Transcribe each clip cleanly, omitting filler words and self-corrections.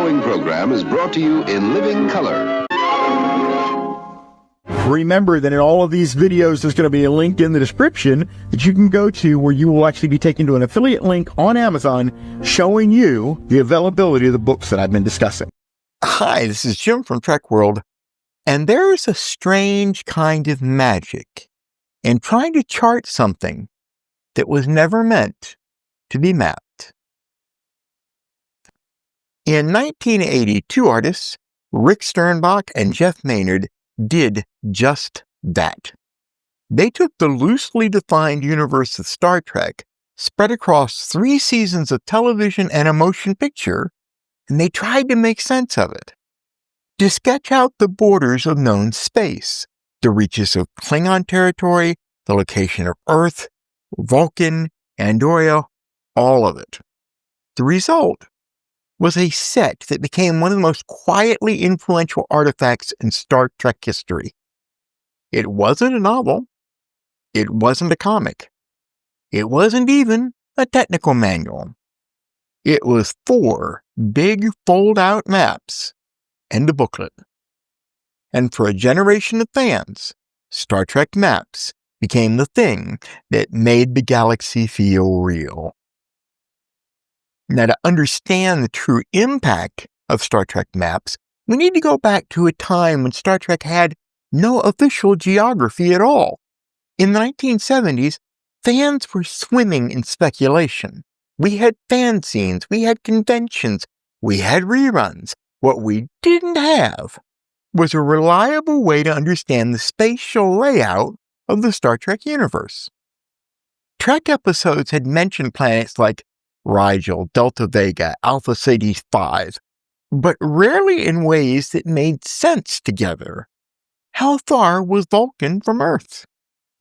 following program is brought to you in living color. Remember that in all of these videos, there's going to be a link in the description that you can go to where you will actually be taken to an affiliate link on Amazon showing you the availability of the books that I've been discussing. Hi, this is Jim from Trek World, and there's a strange kind of magic in trying to chart something that was never meant to be mapped. In 1980, two artists, Rick Sternbach and Jeff Maynard, did just that. They took the loosely defined universe of Star Trek, spread across 3 seasons of television and a motion picture, and they tried to make sense of it. To sketch out the borders of known space, the reaches of Klingon territory, the location of Earth, Vulcan, Andorra, all of it. The result was a set that became one of the most quietly influential artifacts in Star Trek history. It wasn't a novel. It wasn't a comic. It wasn't even a technical manual. It was 4 big fold-out maps and a booklet. And for a generation of fans, Star Trek maps became the thing that made the galaxy feel real. Now, to understand the true impact of Star Trek maps, we need to go back to a time when Star Trek had no official geography at all. In the 1970s, fans were swimming in speculation. We had fan scenes, we had conventions, we had reruns. What we didn't have was a reliable way to understand the spatial layout of the Star Trek universe. Trek episodes had mentioned planets like Rigel, Delta Vega, Alpha Ceti 5, but rarely in ways that made sense together. How far was Vulcan from Earth?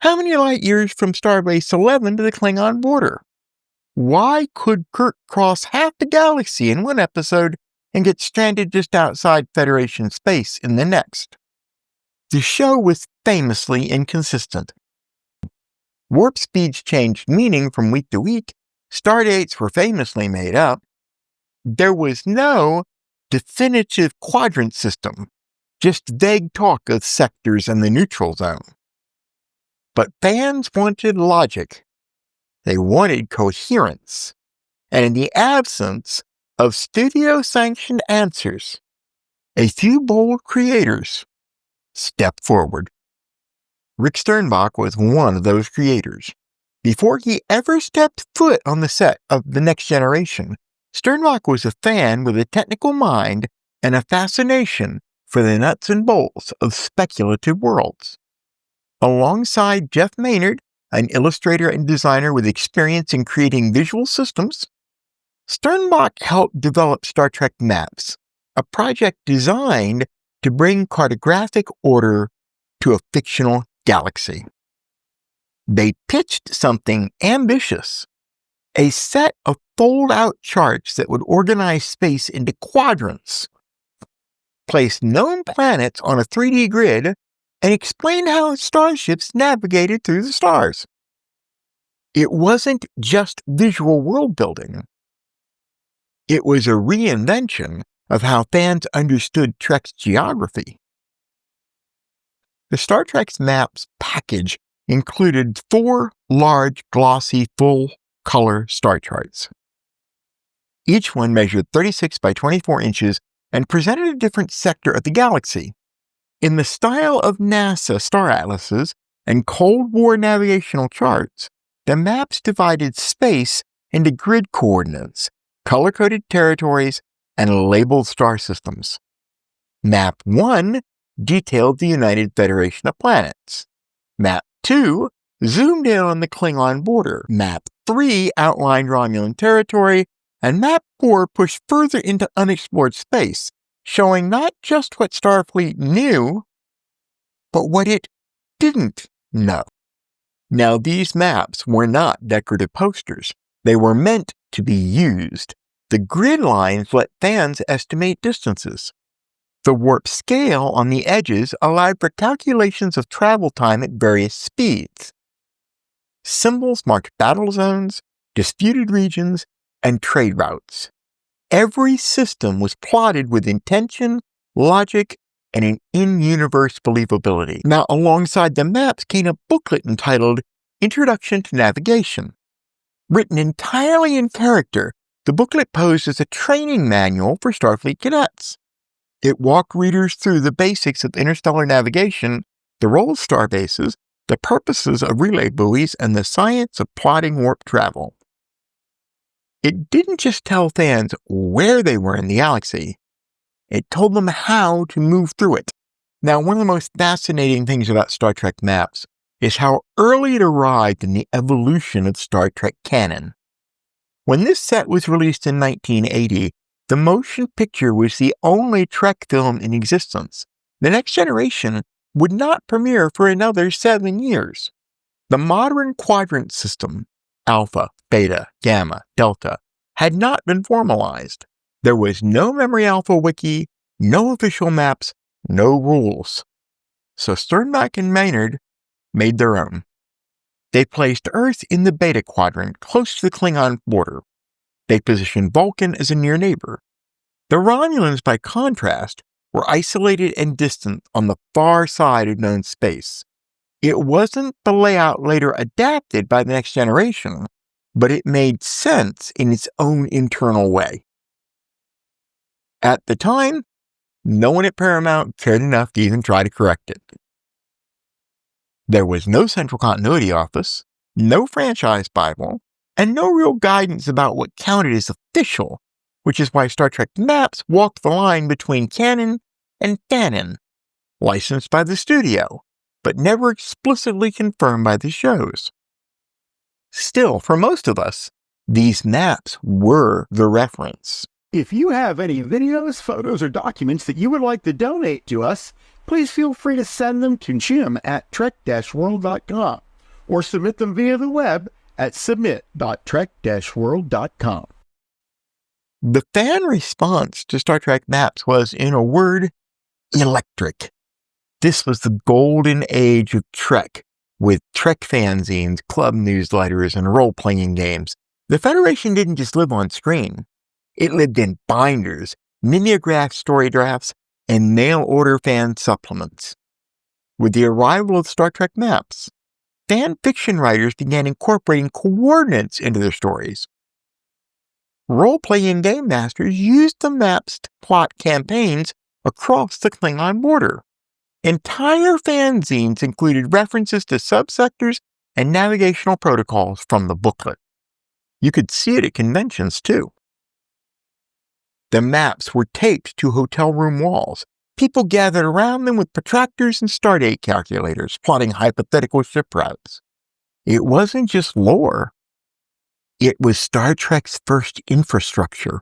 How many light years from Starbase 11 to the Klingon border? Why could Kirk cross half the galaxy in one episode and get stranded just outside Federation space in the next? The show was famously inconsistent. Warp speeds changed meaning from week to week. Stardates were famously made up. There was no definitive quadrant system, just vague talk of sectors and the neutral zone. But fans wanted logic. They wanted coherence. And in the absence of studio-sanctioned answers, a few bold creators stepped forward. Rick Sternbach was one of those creators. Before he ever stepped foot on the set of The Next Generation, Sternbach was a fan with a technical mind and a fascination for the nuts and bolts of speculative worlds. Alongside Jeff Maynard, an illustrator and designer with experience in creating visual systems, Sternbach helped develop Star Trek Maps, a project designed to bring cartographic order to a fictional galaxy. They pitched something ambitious, a set of fold-out charts that would organize space into quadrants, place known planets on a 3D grid, and explain how starships navigated through the stars. It wasn't just visual world building. It was a reinvention of how fans understood Trek's geography. The Star Trek's maps package included 4 large, glossy, full-color star charts. Each one measured 36 by 24 inches and presented a different sector of the galaxy. In the style of NASA star atlases and Cold War navigational charts, the maps divided space into grid coordinates, color-coded territories, and labeled star systems. Map 1 detailed the United Federation of Planets. Map 2 zoomed in on the Klingon border. Map 3 outlined Romulan territory, and Map 4 pushed further into unexplored space, showing not just what Starfleet knew, but what it didn't know. Now, these maps were not decorative posters. They were meant to be used. The grid lines let fans estimate distances. The warp scale on the edges allowed for calculations of travel time at various speeds. Symbols marked battle zones, disputed regions, and trade routes. Every system was plotted with intention, logic, and an in-universe believability. Now, alongside the maps came a booklet entitled Introduction to Navigation. Written entirely in character, the booklet posed as a training manual for Starfleet cadets. It walked readers through the basics of interstellar navigation, the role of starbases, the purposes of relay buoys, and the science of plotting warp travel. It didn't just tell fans where they were in the galaxy, it told them how to move through it. Now, one of the most fascinating things about Star Trek maps is how early it arrived in the evolution of Star Trek canon. When this set was released in 1980, the motion picture was the only Trek film in existence. The Next Generation would not premiere for another 7 years. The modern quadrant system, Alpha, Beta, Gamma, Delta, had not been formalized. There was no Memory Alpha wiki, no official maps, no rules. So Sternbach and Maynard made their own. They placed Earth in the Beta quadrant, close to the Klingon border. They positioned Vulcan as a near neighbor. The Romulans, by contrast, were isolated and distant on the far side of known space. It wasn't the layout later adapted by the Next Generation, but it made sense in its own internal way. At the time, no one at Paramount cared enough to even try to correct it. There was no central continuity office, no franchise Bible, and no real guidance about what counted as official, which is why Star Trek maps walk the line between canon and fanon, licensed by the studio, but never explicitly confirmed by the shows. Still, for most of us, these maps were the reference. If you have any videos, photos, or documents that you would like to donate to us, please feel free to send them to jim@trek-world.com or submit them via the web at submit.trek-world.com. The fan response to Star Trek maps was, in a word, electric. This was the golden age of Trek, with Trek fanzines, club newsletters, and role-playing games. The Federation didn't just live on screen. It lived in binders, mimeographed story drafts, and mail-order fan supplements. With the arrival of Star Trek maps, fan fiction writers began incorporating coordinates into their stories. Role-playing game masters used the maps to plot campaigns across the Klingon border. Entire fanzines included references to subsectors and navigational protocols from the booklet. You could see it at conventions, too. The maps were taped to hotel room walls. People gathered around them with protractors and stardate calculators, plotting hypothetical ship routes. It wasn't just lore. It was Star Trek's first infrastructure.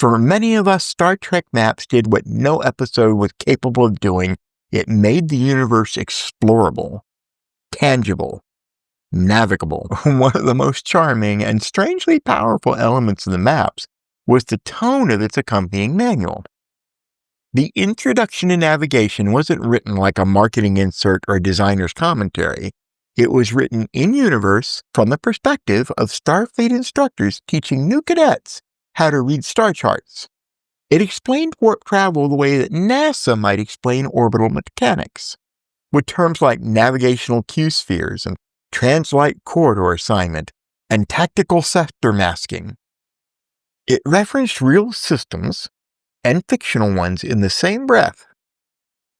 For many of us, Star Trek maps did what no episode was capable of doing. It made the universe explorable, tangible, navigable. One of the most charming and strangely powerful elements of the maps was the tone of its accompanying manual. The introduction to navigation wasn't written like a marketing insert or a designer's commentary. It was written in-universe from the perspective of Starfleet instructors teaching new cadets how to read star charts. It explained warp travel the way that NASA might explain orbital mechanics, with terms like navigational Q-spheres and translight corridor assignment and tactical sector masking. It referenced real systems and fictional ones in the same breath.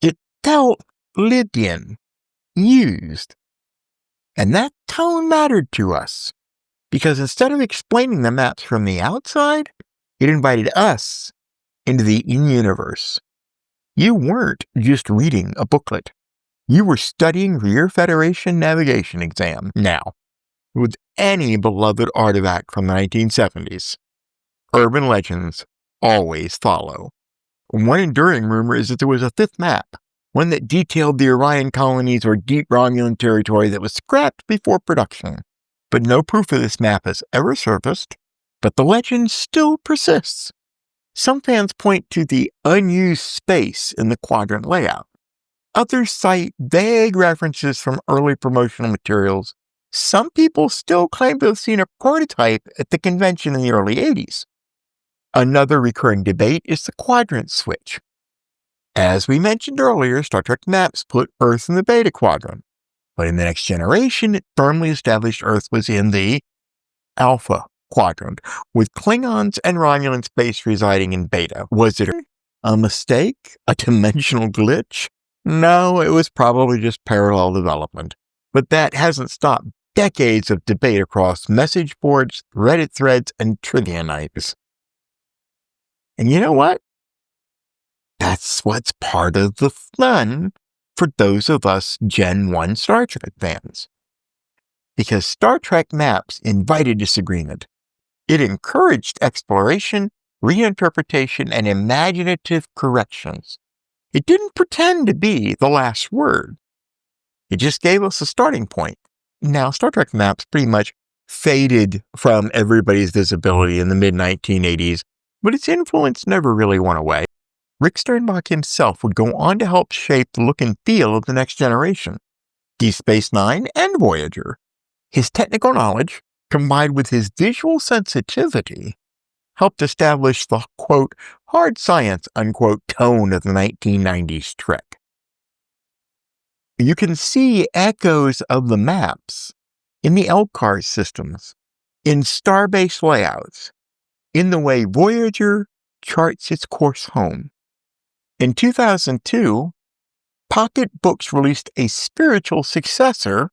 It felt lived in, used. And that tone mattered to us, because instead of explaining the maps from the outside, it invited us into the in-universe. You weren't just reading a booklet. You were studying for your Federation navigation exam. Now, with any beloved artifact from the 1970s, urban legends always follow. One enduring rumor is that there was a fifth map, one that detailed the Orion colonies or deep Romulan territory that was scrapped before production. But no proof of this map has ever surfaced, but the legend still persists. Some fans point to the unused space in the quadrant layout. Others cite vague references from early promotional materials. Some people still claim to have seen a prototype at the convention in the early 80s. Another recurring debate is the quadrant switch. As we mentioned earlier, Star Trek maps put Earth in the Beta Quadrant, but in the Next Generation, it firmly established Earth was in the Alpha Quadrant, with Klingons and Romulan space residing in Beta. Was it a mistake? A dimensional glitch? No, it was probably just parallel development. But that hasn't stopped decades of debate across message boards, Reddit threads, and trivia nights. And you know what? That's what's part of the fun for those of us Gen 1 Star Trek fans. Because Star Trek maps invited disagreement. It encouraged exploration, reinterpretation, and imaginative corrections. It didn't pretend to be the last word. It just gave us a starting point. Now, Star Trek maps pretty much faded from everybody's visibility in the mid-1980s, but its influence never really went away. Rick Sternbach himself would go on to help shape the look and feel of the Next Generation, Deep Space Nine, and Voyager. His technical knowledge, combined with his visual sensitivity, helped establish the, quote, hard science, unquote, tone of the 1990s Trek. You can see echoes of the maps in the LCARS systems, in starbase layouts, in the way Voyager charts its course home. In 2002, Pocket Books released a spiritual successor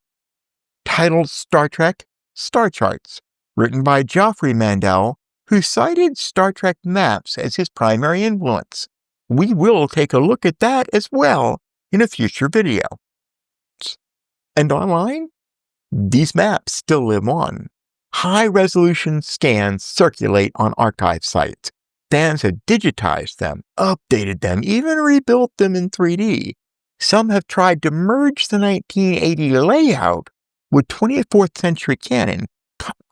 titled Star Trek Star Charts, written by Geoffrey Mandel, who cited Star Trek maps as his primary influence. We will take a look at that as well in a future video. And online, these maps still live on. High-resolution scans circulate on archive sites. Fans have digitized them, updated them, even rebuilt them in 3D. Some have tried to merge the 1980 layout with 24th century canon,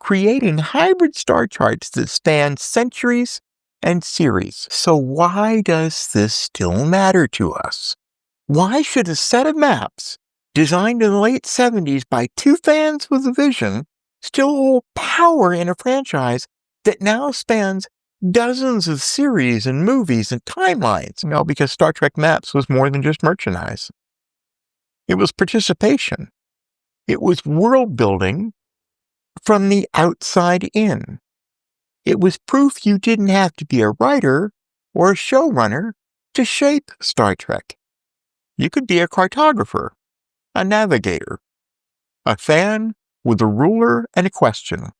creating hybrid star charts that span centuries and series. So why does this still matter to us? Why should a set of maps designed in the late 70s by two fans with a vision still hold power in a franchise that now spans dozens of series and movies and timelines? Well, because Star Trek maps was more than just merchandise. It was participation. It was world building from the outside in. It was proof you didn't have to be a writer or a showrunner to shape Star Trek. You could be a cartographer, a navigator, a fan with a ruler and a question.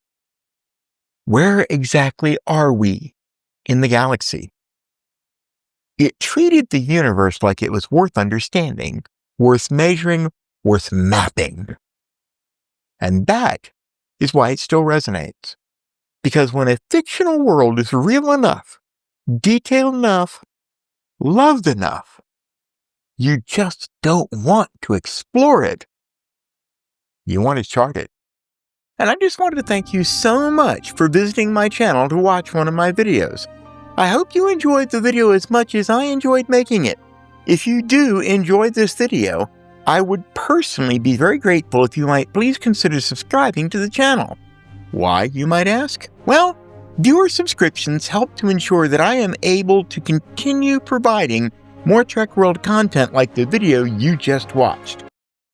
Where exactly are we in the galaxy? It treated the universe like it was worth understanding, worth measuring, worth mapping. And that is why it still resonates. Because when a fictional world is real enough, detailed enough, loved enough, you just don't want to explore it. You want to chart it. And I just wanted to thank you so much for visiting my channel to watch one of my videos. I hope you enjoyed the video as much as I enjoyed making it. If you do enjoy this video, I would personally be very grateful if you might please consider subscribing to the channel. Why, you might ask? Well, viewer subscriptions help to ensure that I am able to continue providing more Trek World content like the video you just watched.